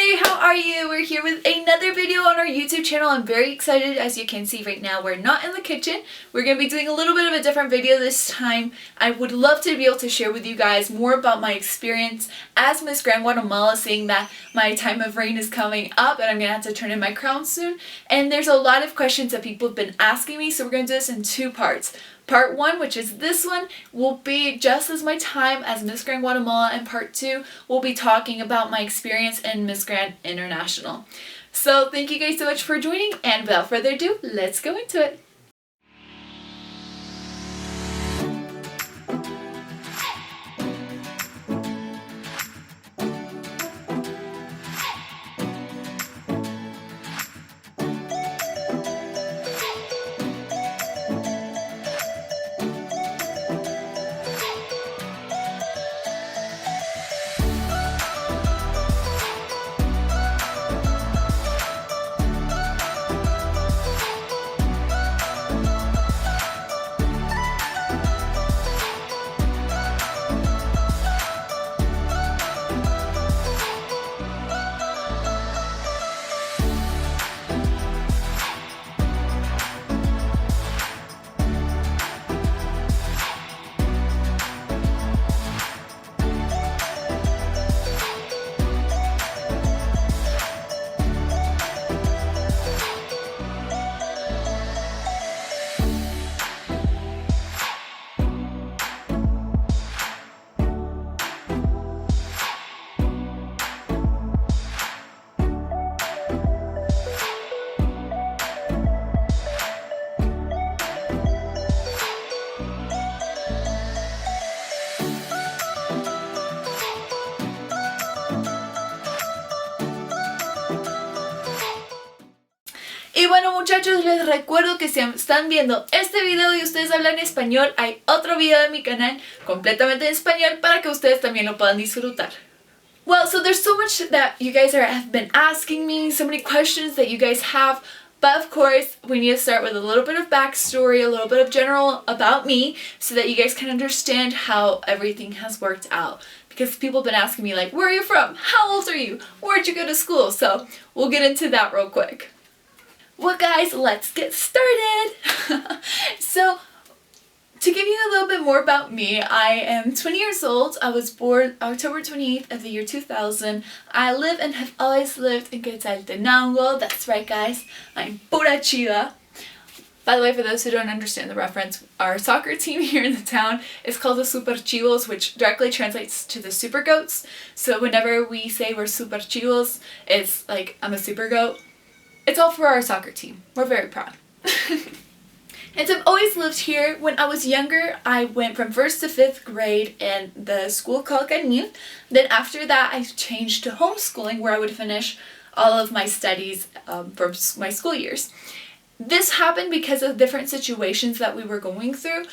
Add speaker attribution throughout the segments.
Speaker 1: Hey, how are you? We're here with another video on our YouTube channel. I'm very excited. As you can see right now, we're not in the kitchen. We're going to be doing a little bit of a different video this time. I would love to be able to share with you guys more about my experience as Miss Grand Guatemala, seeing that my time of reign is coming up and I'm going to have to turn in my crown soon. And there's a lot of questions that people have been asking me, so we're going to do this in two parts. Part 1, which is this one, will be just as my time as Miss Grand Guatemala, and Part 2 will be talking about my experience in Miss Grand International. So thank you guys so much for joining, and without further ado, let's go into it. Y bueno, muchachos, les recuerdo que si están viendo este video y ustedes hablan español, hay otro video de mi canal completamente en español para que ustedes también lo puedan disfrutar. Well, so there's so much that you guys have been asking me, so many questions that you guys have, but of course we need to start with a little bit of backstory, a little bit of general about me, so that you guys can understand how everything has worked out. Because people have been asking me, like, where are you from? How old are you? Where'd you go to school? So we'll get into that real quick. Well guys, let's get started! So, to give you a little bit more about me, I am 20 years old. I was born October 28th of the year 2000. I live and have always lived in Quetzaltenango. That's right guys, I'm pura chiva. By the way, for those who don't understand the reference, our soccer team here in the town is called the Super Chivos, which directly translates to the Super Goats. So whenever we say we're Super Chivos, it's like, I'm a super goat. It's all for our soccer team. We're very proud. And so I've always lived here. When I was younger, I went from 1st to 5th grade in the school called Canil. Then after that, I changed to homeschooling, where I would finish all of my studies from my school years. This happened because of different situations that we were going through.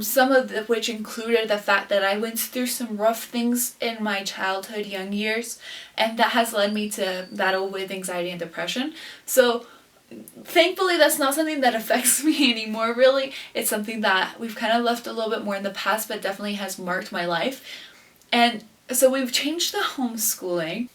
Speaker 1: Some of which included the fact that I went through some rough things in my childhood, young years, and that has led me to battle with anxiety and depression. So thankfully that's not something that affects me anymore, really. It's something that we've kind of left a little bit more in the past, but definitely has marked my life. And so we've changed to homeschooling.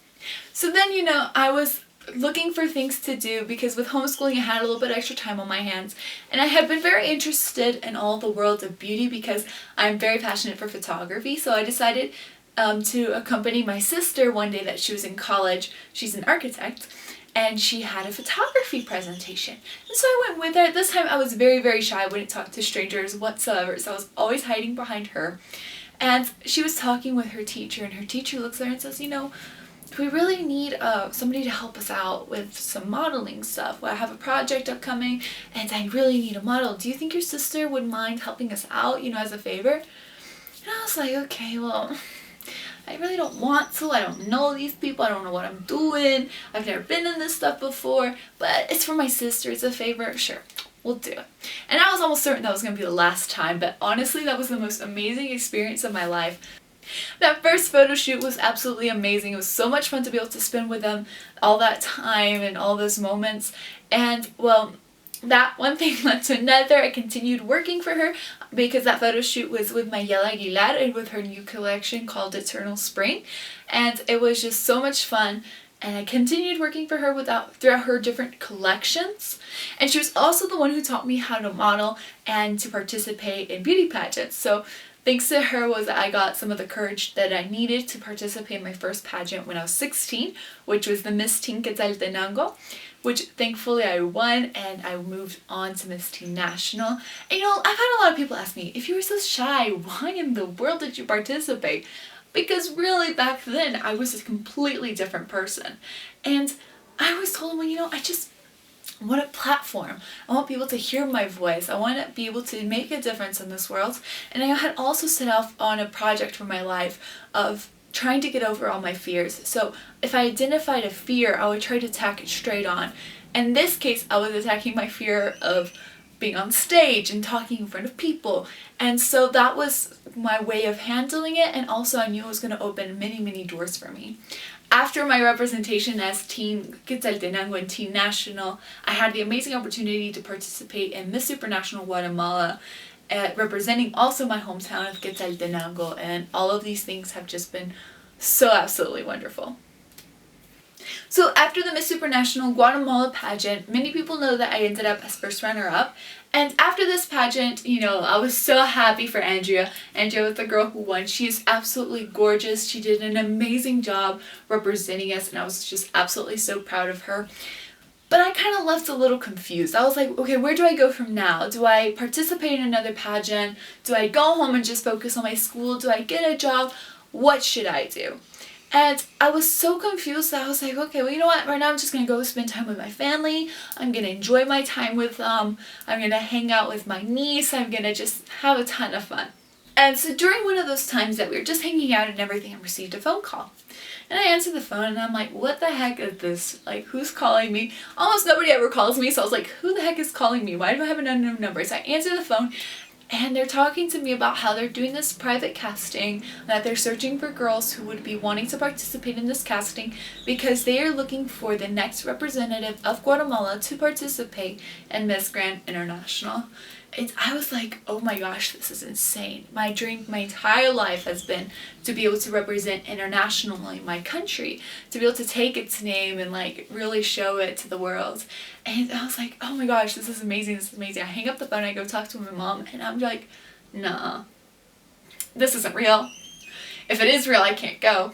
Speaker 1: So then, you know, I was looking for things to do because with homeschooling I had a little bit extra time on my hands, and I had been very interested in all the world of beauty because I'm very passionate for photography. So I decided to accompany my sister one day that she was in college. She's an architect and she had a photography presentation, and so I went with her. This time I was very shy. I wouldn't talk to strangers whatsoever, so I was always hiding behind her. And she was talking with her teacher, and her teacher looks at her and says, you know, we really need somebody to help us out with some modeling stuff. Well, I have a project upcoming and I really need a model. Do you think your sister would mind helping us out, you know, as a favor? And I was like, okay, well, I really don't want to. I don't know these people. I don't know what I'm doing. I've never been in this stuff before, but it's for my sister. It's a favor. Sure, we'll do it. And I was almost certain that was going to be the last time, but honestly, that was the most amazing experience of my life. That first photo shoot was absolutely amazing. It was so much fun to be able to spend with them all that time and all those moments. And well, that one thing led to another. I continued working for her because that photo shoot was with Mayela Aguilar and with her new collection called Eternal Spring. And it was just so much fun and I continued working for her throughout her different collections. And she was also the one who taught me how to model and to participate in beauty pageants. So thanks to her was that I got some of the courage that I needed to participate in my first pageant when I was 16, which was the Miss Teen Quetzaltenango, which thankfully I won, and I moved on to Miss Teen National. And I've had a lot of people ask me, if you were so shy, why in the world did you participate? Because really back then I was a completely different person. And I always told them, I just want a platform. I want people to hear my voice. I want to be able to make a difference in this world. And I had also set off on a project for my life of trying to get over all my fears. So if I identified a fear, I would try to attack it straight on. In this case, I was attacking my fear of being on stage and talking in front of people. And so that was my way of handling it, and also I knew it was going to open many, many doors for me. After my representation as Teen Quetzaltenango and Teen National, I had the amazing opportunity to participate in Miss Supranational Guatemala, representing also my hometown of Quetzaltenango, and all of these things have just been so absolutely wonderful. So after the Miss Supranational Guatemala pageant, many people know that I ended up as first runner-up. And after this pageant, I was so happy for Andrea. Andrea was the girl who won. She is absolutely gorgeous. She did an amazing job representing us, and I was just absolutely so proud of her. But I kind of left a little confused. I was like, okay, where do I go from now? Do I participate in another pageant? Do I go home and just focus on my school? Do I get a job? What should I do? And I was so confused that I was like, okay, well, you know what? Right now I'm just going to go spend time with my family. I'm going to enjoy my time with them. I'm going to hang out with my niece. I'm going to just have a ton of fun. And so during one of those times that we were just hanging out and everything, I received a phone call. And I answered the phone and I'm like, what the heck is this? Like, who's calling me? Almost nobody ever calls me. So I was like, who the heck is calling me? Why do I have an unknown number? So I answered the phone, and they're talking to me about how they're doing this private casting, that they're searching for girls who would be wanting to participate in this casting because they are looking for the next representative of Guatemala to participate in Miss Grand International. And I was like, oh my gosh, this is insane. My dream my entire life has been to be able to represent internationally my country, to be able to take its name and really show it to the world. And I was like, oh my gosh, this is amazing, this is amazing. I hang up the phone, I go talk to my mom, and I'm like, nah, this isn't real. If it is real, I can't go.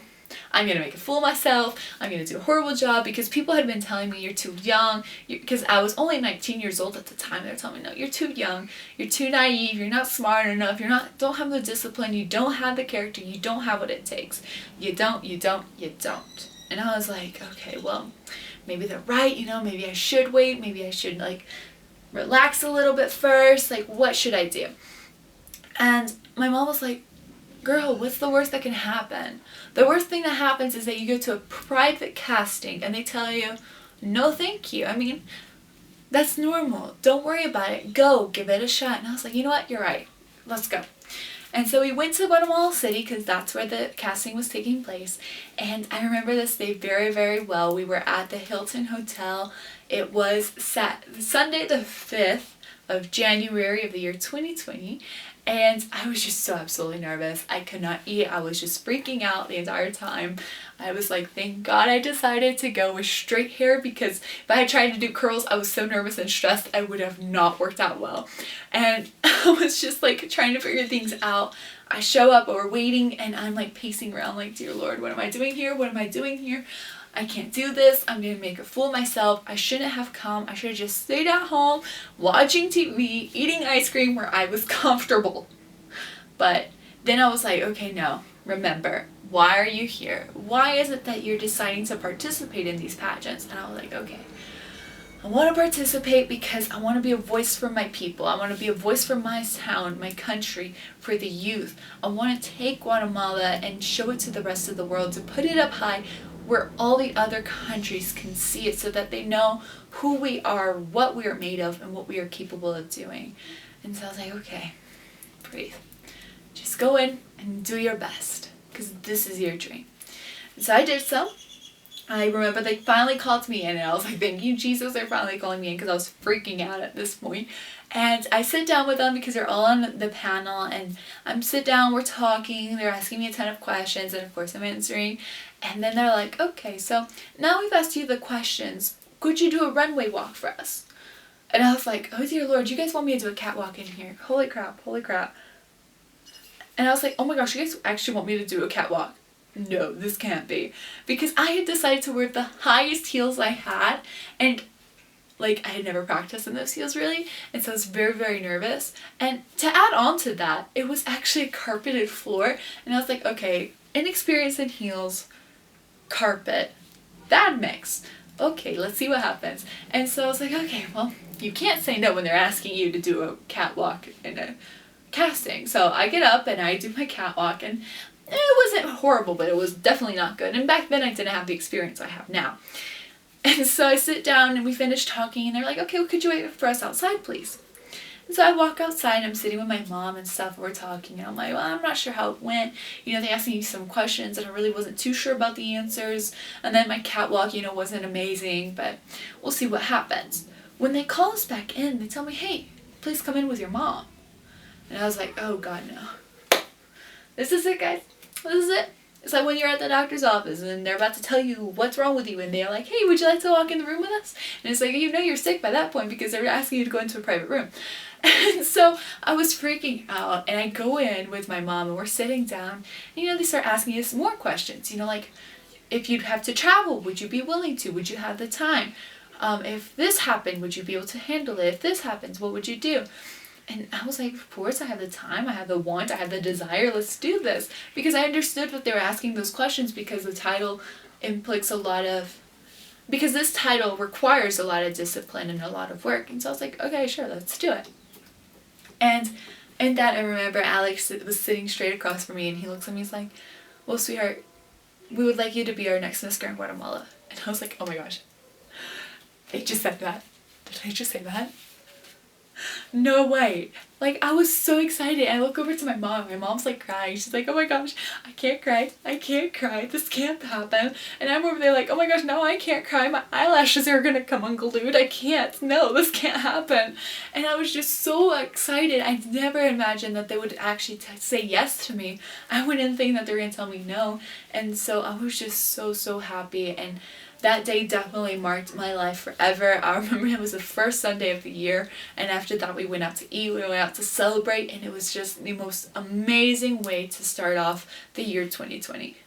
Speaker 1: I'm going to make a fool of myself. I'm going to do a horrible job, because people had been telling me you're too young, because I was only 19 years old at the time. They were telling me, no, you're too young, you're too naive, you're not smart enough, don't have the discipline, you don't have the character, you don't have what it takes. You don't. And I was like, okay, well, maybe they're right, maybe I should wait, maybe I should relax a little bit first, what should I do? And my mom was like, girl, what's the worst that can happen? The worst thing that happens is that you go to a private casting and they tell you, no thank you. I mean, that's normal. Don't worry about it. Go, give it a shot. And I was like, you know what? You're right. Let's go. And so we went to Guatemala City, because that's where the casting was taking place. And I remember this day very, very well. We were at the Hilton Hotel. It was Sunday the 5th of January of the year 2020. And I was just so absolutely nervous. I could not eat. I was just freaking out the entire time. I was like, thank God I decided to go with straight hair, because if I had tried to do curls, I was so nervous and stressed, I would have not worked out well. And I was just trying to figure things out. I show up, we're waiting, and I'm pacing around dear Lord, what am I doing here? What am I doing here? I can't do this. I'm going to make a fool of myself. I shouldn't have come. I should have just stayed at home watching TV, eating ice cream where I was comfortable. But then I was like, okay, no, remember, why are you here? Why is it that you're deciding to participate in these pageants? And I was like, okay, I want to participate because I want to be a voice for my people. I want to be a voice for my town, my country, for the youth. I want to take Guatemala and show it to the rest of the world, to put it up high where all the other countries can see it, so that they know who we are, what we are made of, and what we are capable of doing. And so I was like, okay, breathe. Just go in and do your best, because this is your dream. And so I did so. I remember they finally called me in, and I was like, thank you, Jesus, they're finally calling me in, because I was freaking out at this point. And I sit down with them because they're all on the panel, and I'm sit down, we're talking, they're asking me a ton of questions, and of course I'm answering. And then they're like, okay, so now we've asked you the questions, could you do a runway walk for us? And I was like, oh dear Lord, you guys want me to do a catwalk in here? Holy crap, holy crap. And I was like, oh my gosh, you guys actually want me to do a catwalk? No, this can't be. Because I had decided to wear the highest heels I had, and like I had never practiced in those heels really, and so I was very, very nervous. And to add on to that, it was actually a carpeted floor, and I was like, okay, inexperienced in heels, carpet, bad mix. Okay, let's see what happens. And so I was like, okay, well, you can't say no when they're asking you to do a catwalk in a casting. So I get up and I do my catwalk, and it wasn't horrible, but it was definitely not good. And back then I didn't have the experience I have now. And so I sit down and we finish talking, and they're like, okay, well, could you wait for us outside, please? And so I walk outside, and I'm sitting with my mom and stuff, and we're talking, and I'm like, well, I'm not sure how it went. You know, they asked me some questions and I really wasn't too sure about the answers. And then my catwalk, you know, wasn't amazing, but we'll see what happens. When they call us back in, they tell me, hey, please come in with your mom. And I was like, oh God, no. This is it, guys. This is it. It's like when you're at the doctor's office and they're about to tell you what's wrong with you, and they're like, hey, would you like to walk in the room with us? And it's like, you know you're sick by that point because they're asking you to go into a private room. And so I was freaking out, and I go in with my mom, and we're sitting down, and you know, they start asking us more questions, you know, like, if you'd have to travel, would you be willing to? Would you have the time? If this happened, would you be able to handle it? If this happens, what would you do? And I was like, of course I have the time, I have the want, I have the desire, let's do this. Because I understood what they were asking those questions, because the title implies a lot of, because this title requires a lot of discipline and a lot of work. And so I was like, okay, sure, let's do it. And in that, I remember Alex was sitting straight across from me, and he looks at me, he's like, well, sweetheart, we would like you to be our next Miss Grand Guatemala. And I was like, oh my gosh, they just said that. Did I just say that? No way. Like, I was so excited. I look over to my mom. My mom's like crying. She's like, oh my gosh, I can't cry. I can't cry. This can't happen. And I'm over there like, oh my gosh, no, I can't cry. My eyelashes are gonna come unglued. I can't. No, this can't happen. And I was just so excited. I never imagined that they would actually say yes to me. I went in thinking that they were gonna tell me no. And so I was just so, so happy. And that day definitely marked my life forever. I remember it was the first Sunday of the year, and after that we went out to eat, we went out to celebrate, and it was just the most amazing way to start off the year 2020.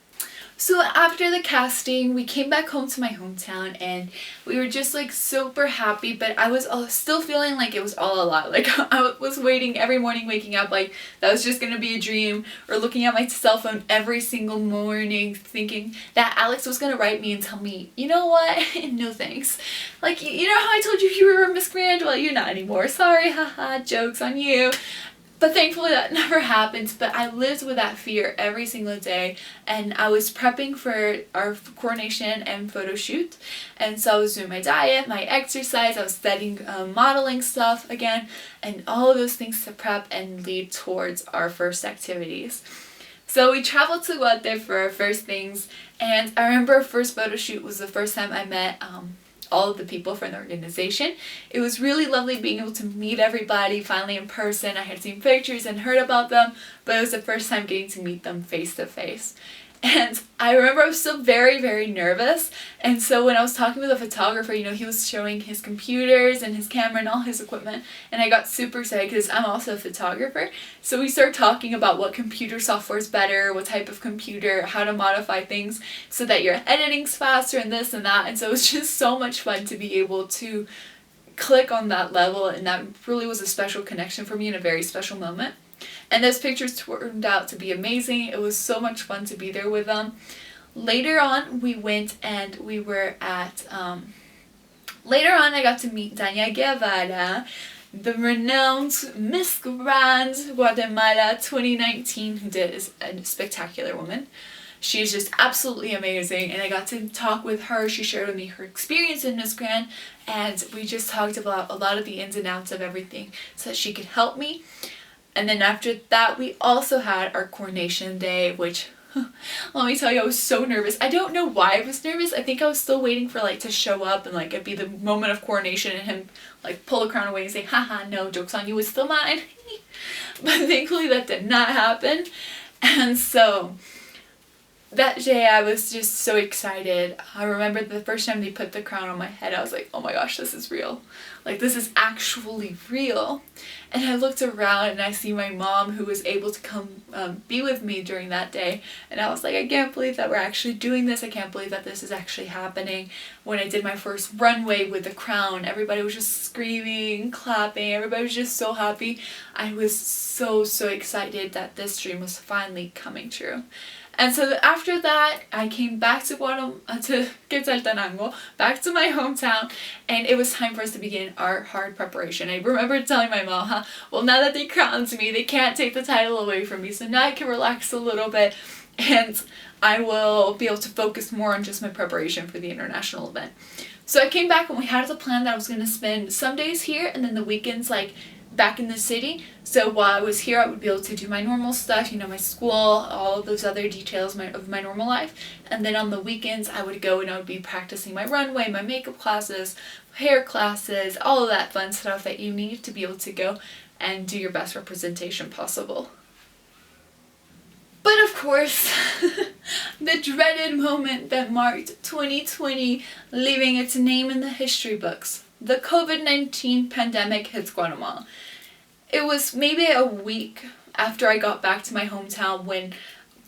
Speaker 1: So after the casting, we came back home to my hometown, and we were just like super happy, but I was still feeling like it was all a lot. Like, I was waiting every morning, waking up like that was just gonna be a dream, or looking at my cell phone every single morning thinking that Alex was gonna write me and tell me, you know what, no thanks. Like, you know how I told you were Miss Grand? Well, you're not anymore. Sorry, haha, joke's on you. But thankfully that never happened, but I lived with that fear every single day, and I was prepping for our coronation and photo shoot, and so I was doing my diet, my exercise, I was studying modeling stuff again, and all of those things to prep and lead towards our first activities. So we traveled to Guate for our first things, and I remember our first photo shoot was the first time I met all of the people from the organization. It was really lovely being able to meet everybody finally in person. I had seen pictures and heard about them, but it was the first time getting to meet them face to face. And I remember I was still very, very nervous, and so when I was talking with a photographer, you know, he was showing his computers and his camera and all his equipment, and I got super excited because I'm also a photographer. So we started talking about what computer software is better, what type of computer, how to modify things so that your editing's faster and this and that, and so it was just so much fun to be able to click on that level, and that really was a special connection for me in a very special moment. And those pictures turned out to be amazing. It was so much fun to be there with them. Later on, we went and we were at, later on I got to meet Dania Guevara, the renowned Miss Grand Guatemala 2019, who is a spectacular woman. She's just absolutely amazing, and I got to talk with her. She shared with me her experience in Miss Grand, and we just talked about a lot of the ins and outs of everything so that she could help me. And then after that, we also had our coronation day, which Let me tell you, I was so nervous. I don't know why I was nervous. I think I was still waiting for like to show up and like it'd be the moment of coronation and him like pull the crown away and say, haha, no, joke's on you, it's still mine. But thankfully that did not happen. And so that day I was just so excited. I remember the first time they put the crown on my head, I was like, oh my gosh, this is real. Like, this is actually real. And I looked around and I see my mom, who was able to come be with me during that day. And I was like, I can't believe that we're actually doing this. I can't believe that this is actually happening. When I did my first runway with the crown, everybody was just screaming, clapping. Everybody was just so happy. I was so excited that this dream was finally coming true. And so after that, I came back to Quetzaltenango, back to my hometown, and it was time for us to begin our hard preparation. I remember telling my mom, well, now that they crowned me, they can't take the title away from me, so now I can relax a little bit, and I will be able to focus more on just my preparation for the international event. So I came back and we had the plan that I was going to spend some days here, and then the weekends, like, back in the city. So while I was here, I would be able to do my normal stuff, you know, my school, all of those other details of my normal life. And then on the weekends, I would go and I would be practicing my runway, my makeup classes, hair classes, all of that fun stuff that you need to be able to go and do your best representation possible. But of course, the dreaded moment that marked 2020, leaving its name in the history books. The COVID-19 pandemic hits Guatemala. It was maybe a week after I got back to my hometown when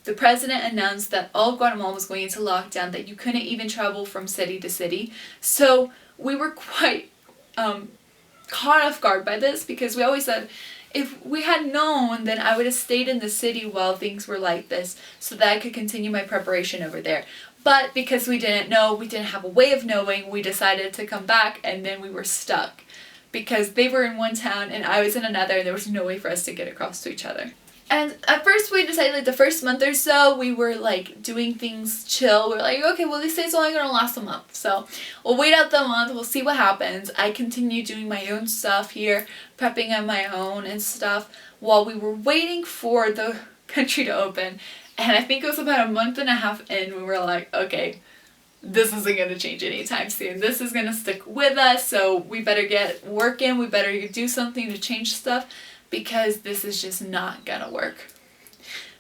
Speaker 1: the president announced that all of Guatemala was going into lockdown, that you couldn't even travel from city to city. So we were quite caught off guard by this, because we always said, if we had known, then I would have stayed in the city while things were like this so that I could continue my preparation over there. But because we didn't know, we didn't have a way of knowing, we decided to come back, and then we were stuck. Because they were in one town and I was in another, and there was no way for us to get across to each other. And at first we decided, like, the first month or so, we were like doing things chill. We're like, okay, well, this stay's only gonna last a month, so we'll wait out the month, we'll see what happens. I continued doing my own stuff here, prepping on my own and stuff, while we were waiting for the country to open. And I think it was about a month and a half in, we were like, okay, this isn't going to change anytime soon. This is going to stick with us, so we better get working, we better do something to change stuff, because this is just not going to work.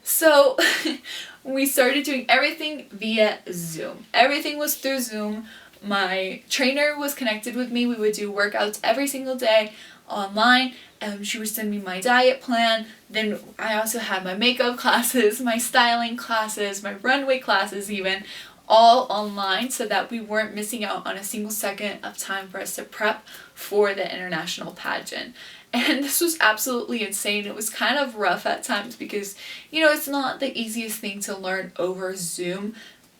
Speaker 1: So we started doing everything via Zoom. Everything was through Zoom. My trainer was connected with me. We would do workouts every single day online. She would send me my diet plan. Then I also had my makeup classes, my styling classes, my runway classes even, all online, so that we weren't missing out on a single second of time for us to prep for the international pageant. And this was absolutely insane. It was kind of rough at times because, you know, it's not the easiest thing to learn over Zoom,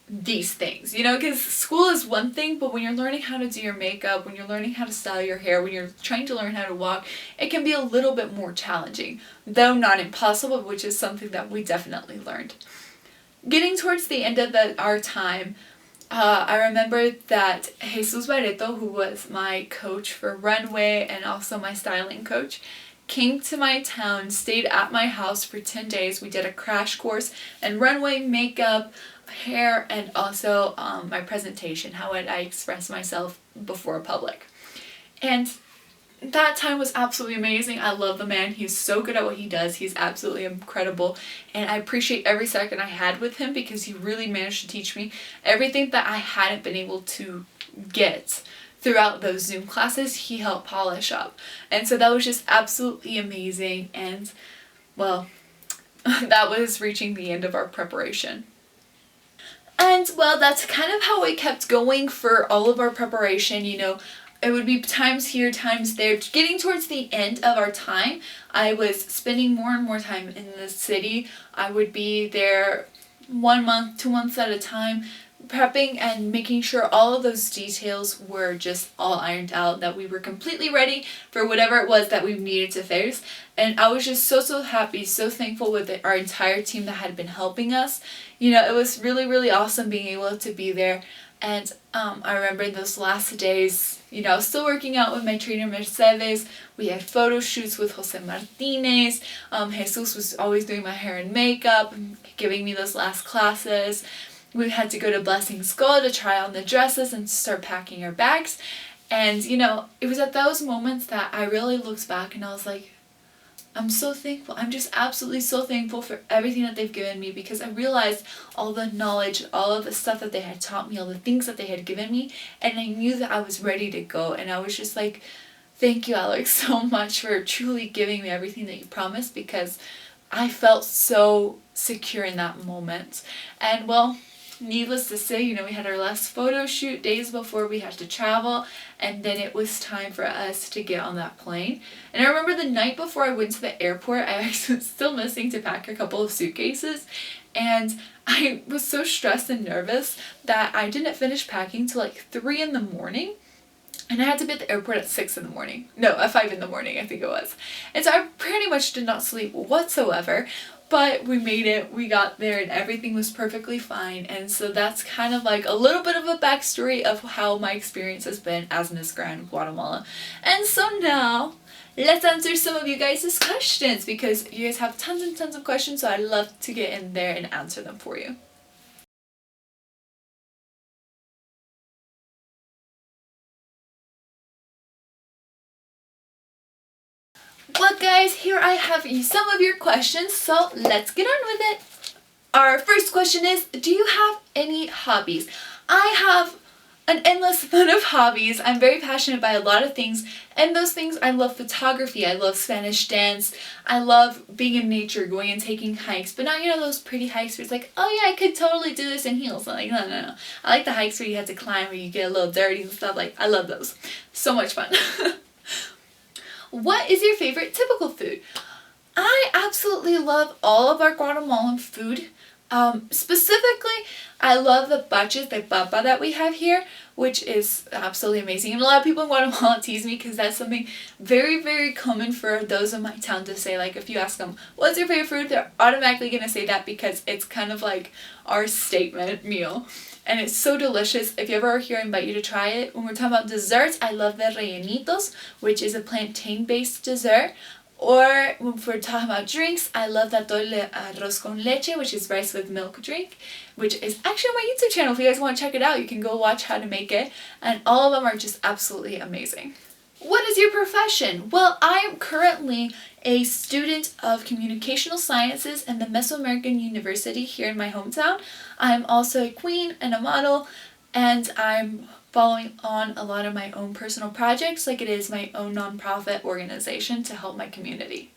Speaker 1: these things, you know, because school is one thing, but when you're learning how to do your makeup, when you're learning how to style your hair, when you're trying to learn how to walk, it can be a little bit more challenging, though not impossible, which is something that we definitely learned. Getting towards the end of our time, I remember that Jesus Barreto, who was my coach for runway and also my styling coach, came to my town, stayed at my house for 10 days. We did a crash course in runway, makeup, hair, and also my presentation, how would I express myself before a public. And that time was absolutely amazing. I love the man. He's so good at what he does. He's absolutely incredible. And I appreciate every second I had with him, because he really managed to teach me everything that I hadn't been able to get throughout those Zoom classes. He helped polish up. And so that was just absolutely amazing. And, well, that was reaching the end of our preparation. And, well, that's kind of how it kept going for all of our preparation, you know. It would be times here, times there. Getting towards the end of our time, I was spending more and more time in the city. I would be there 1 month, 2 months at a time, prepping and making sure all of those details were just all ironed out, that we were completely ready for whatever it was that we needed to face. And I was just so happy, so thankful with our entire team that had been helping us. You know, it was really awesome being able to be there. And I remember in those last days, you know, I was still working out with my trainer Mercedes. We had photo shoots with Jose Martinez. Jesus was always doing my hair and makeup, giving me those last classes. We had to go to Blessing School to try on the dresses and start packing our bags. And, you know, it was at those moments that I really looked back and I was like, I'm so thankful. I'm just absolutely so thankful for everything that they've given me, because I realized all the knowledge, all of the stuff that they had taught me, all the things that they had given me, and I knew that I was ready to go. And I was just like, thank you, Alex, so much for truly giving me everything that you promised, because I felt so secure in that moment. And well, needless to say, you know, we had our last photo shoot days before we had to travel, and then it was time for us to get on that plane. And I remember the night before I went to the airport, I actually was still missing to pack a couple of suitcases, and I was so stressed and nervous that I didn't finish packing till like 3 in the morning. And I had to be at the airport at 6 in the morning. No, at 5 in the morning, I think it was. And so I pretty much did not sleep whatsoever. But we made it, we got there, and everything was perfectly fine. And so that's kind of like a little bit of a backstory of how my experience has been as Miss Grand Guatemala. And so now, let's answer some of you guys' questions, because you guys have tons and tons of questions, so I'd love to get in there and answer them for you. Well guys, here I have some of your questions, so let's get on with it. Our first question is, do you have any hobbies? I have an endless amount of hobbies. I'm very passionate by a lot of things, and those things, I love photography, I love Spanish dance, I love being in nature, going and taking hikes, but not, you know, those pretty hikes where it's like, oh yeah, I could totally do this in heels. I'm like, no. I like the hikes where you have to climb, where you get a little dirty and stuff. Like, I love those. So much fun. What is your favorite typical food? I absolutely love all of our Guatemalan food. Specifically, I love the baches de papa that we have here, which is absolutely amazing. And a lot of people in Guatemala tease me because that's something very common for those in my town to say. Like, if you ask them, what's your favorite food? They're automatically going to say that, because it's kind of like our statement meal. And it's so delicious. If you ever are here, I invite you to try it. When we're talking about desserts, I love the rellenitos, which is a plantain-based dessert. Or when we're talking about drinks, I love that atole arroz con leche, which is rice with milk drink, which is actually on my YouTube channel. If you guys want to check it out, you can go watch how to make it. And all of them are just absolutely amazing. What is your profession? Well, I'm currently a student of communicational sciences in the Mesoamerican University here in my hometown. I'm also a queen and a model, and I'm following on a lot of my own personal projects, like it is my own nonprofit organization to help my community.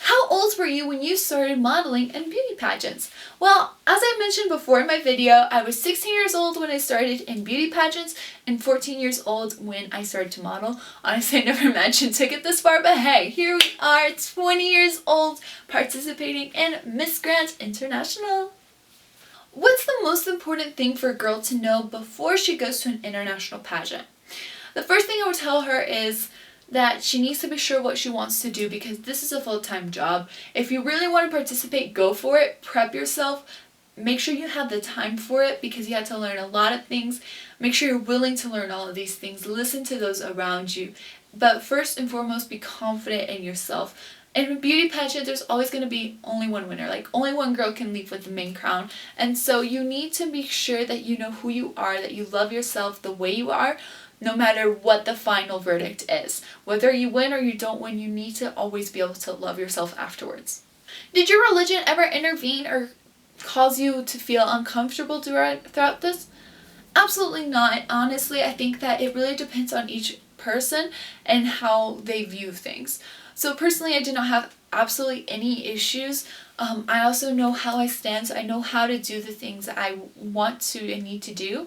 Speaker 1: How old were you when you started modeling and beauty pageants? Well, as I mentioned before in my video, I was 16 years old when I started in beauty pageants and 14 years old when I started to model. Honestly, I never imagined to get this far, but hey, here we are, 20 years old, participating in Miss Grand International. What's the most important thing for a girl to know before she goes to an international pageant? The first thing I would tell her is that she needs to be sure what she wants to do, because this is a full-time job. If you really want to participate, go for it. Prep yourself. Make sure you have the time for it, because you have to learn a lot of things. Make sure you're willing to learn all of these things. Listen to those around you. But first and foremost, be confident in yourself. In a beauty pageant, there's always going to be only one winner. Like, only one girl can leave with the main crown. And so you need to be sure that you know who you are, that you love yourself the way you are, no matter what the final verdict is. Whether you win or you don't win, you need to always be able to love yourself afterwards. Did your religion ever intervene or cause you to feel uncomfortable throughout this? Absolutely not. Honestly, I think that it really depends on each person and how they view things. So personally, I did not have absolutely any issues. I also know how I stand, so I know how to do the things that I want to and need to do.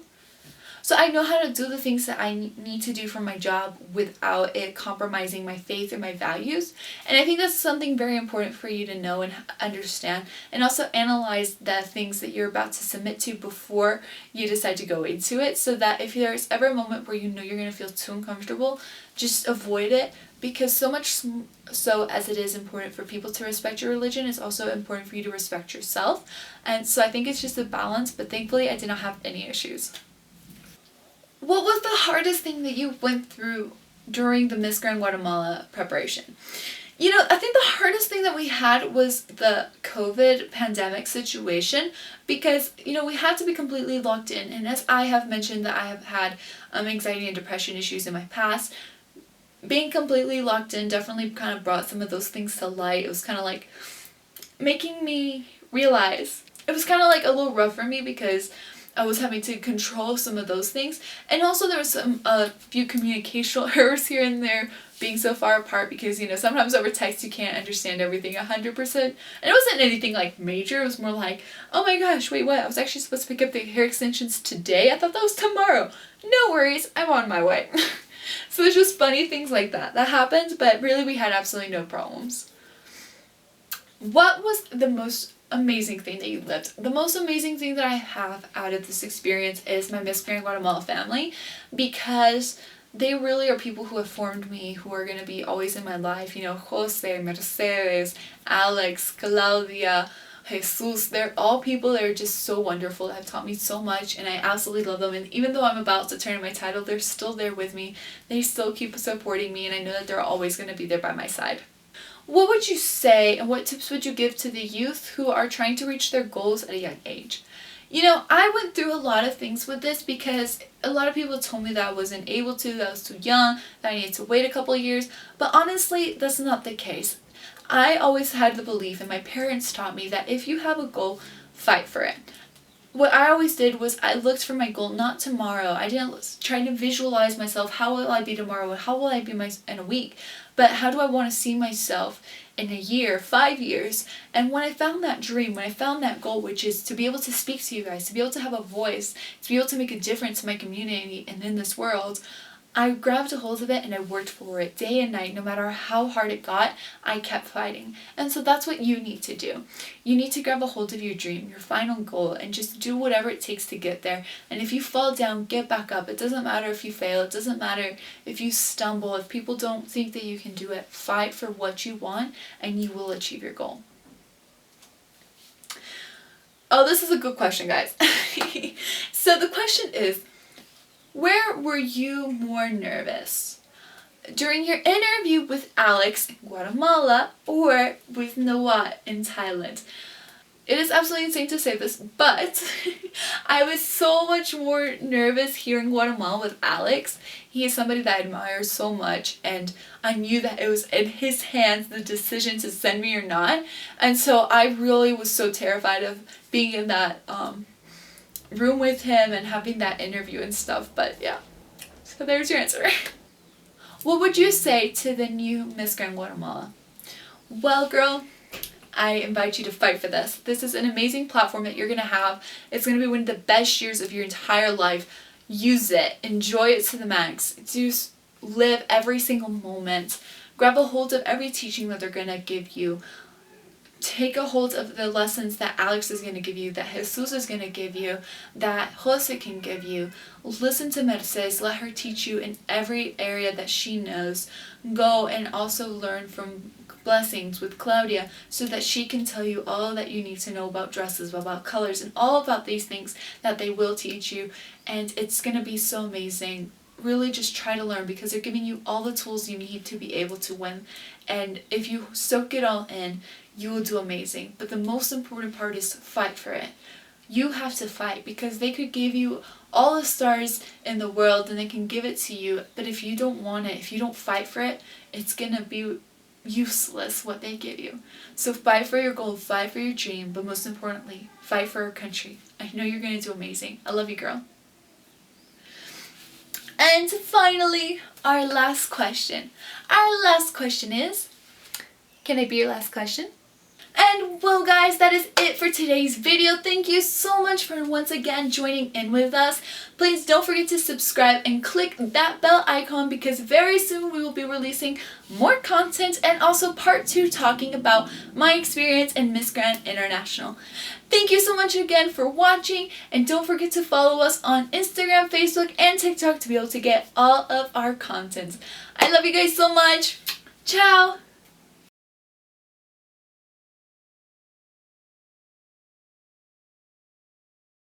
Speaker 1: So I know how to do the things that I need to do for my job without it compromising my faith or my values. And I think that's something very important for you to know and understand, and also analyze the things that you're about to submit to before you decide to go into it, so that if there's ever a moment where you know you're going to feel too uncomfortable, just avoid it. Because so much so as it is important for people to respect your religion, it's also important for you to respect yourself. And so I think it's just a balance, but thankfully I did not have any issues. What was the hardest thing that you went through during the Miss Grand Guatemala preparation? I think the hardest thing that we had was the COVID pandemic situation, because, we had to be completely locked in. And as I have mentioned that I have had anxiety and depression issues in my past, being completely locked in definitely kind of brought some of those things to light. It was kind of like making me realize, it was kind of like a little rough for me because I was having to control some of those things. And also there was a few communicational errors here and there, being so far apart, because sometimes over text you can't understand everything 100%. And it wasn't anything like major. It was more like, oh my gosh, wait, what? I was actually supposed to pick up the hair extensions today? I thought that was tomorrow. No worries, I'm on my way. So it's just funny things like that happened, but really we had absolutely no problems. What was the most amazing thing that you lived? The most amazing thing that I have out of this experience is my Miss Grand Guatemala family, because they really are people who have formed me, who are going to be always in my life. Jose, Mercedes, Alex, Claudia, Jesus, they're all people that are just so wonderful, that have taught me so much, and I absolutely love them. And even though I'm about to turn in my title, they're still there with me. They still keep supporting me, and I know that they're always going to be there by my side. What would you say, and what tips would you give to the youth who are trying to reach their goals at a young age? I went through a lot of things with this, because a lot of people told me that I wasn't able to, that I was too young, that I needed to wait a couple of years, but honestly, that's not the case. I always had the belief, and my parents taught me, that if you have a goal, fight for it. What I always did was I looked for my goal, not tomorrow. I didn't try to visualize myself, how will I be tomorrow, how will I be in a week, but how do I want to see myself in a year, 5 years. And when I found that dream, when I found that goal, which is to be able to speak to you guys, to be able to have a voice, to be able to make a difference in my community and in this world, I grabbed a hold of it and I worked for it day and night. No matter how hard it got, I kept fighting. And so that's what you need to do. You need to grab a hold of your dream, your final goal, and just do whatever it takes to get there. And if you fall down, get back up. It doesn't matter if you fail. It doesn't matter if you stumble. If people don't think that you can do it, fight for what you want and you will achieve your goal. Oh, this is a good question, guys. So the question is, where were you more nervous? During your interview with Alex in Guatemala or with Noah in Thailand? It is absolutely insane to say this, but I was so much more nervous here in Guatemala with Alex. He is somebody that I admire so much, and I knew that it was in his hands, the decision to send me or not. And so I really was so terrified of being in that room with him and having that interview and stuff. But yeah, so there's your answer. What would you say to the new Miss Grand Guatemala? Well, girl, I invite you to fight for this. This is an amazing platform that you're going to have. It's going to be one of the best years of your entire life. Use it. Enjoy it to the max. Just live every single moment. Grab a hold of every teaching that they're going to give you. Take a hold of the lessons that Alex is going to give you, that Jesus is going to give you, that Jose can give you. Listen to Mercedes. Let her teach you in every area that she knows. Go and also learn from Blessings with Claudia, so that she can tell you all that you need to know about dresses, about colors, and all about these things that they will teach you. And it's going to be so amazing. Really just try to learn, because they're giving you all the tools you need to be able to win. And if you soak it all in, you will do amazing. But the most important part is fight for it. You have to fight, because they could give you all the stars in the world and they can give it to you, but if you don't want it, if you don't fight for it, it's gonna be useless what they give you. So fight for your goal, fight for your dream, but most importantly, fight for our country. I know you're gonna do amazing. I love you, girl. And finally, our last question. Our last question is, can I be your last question? And well guys, that is it for today's video. Thank you so much for once again joining in with us. Please don't forget to subscribe and click that bell icon because very soon we will be releasing more content and also part 2 talking about my experience in Miss Grand International. Thank you so much again for watching, and don't forget to follow us on Instagram, Facebook, and TikTok to be able to get all of our content. I love you guys so much. Ciao!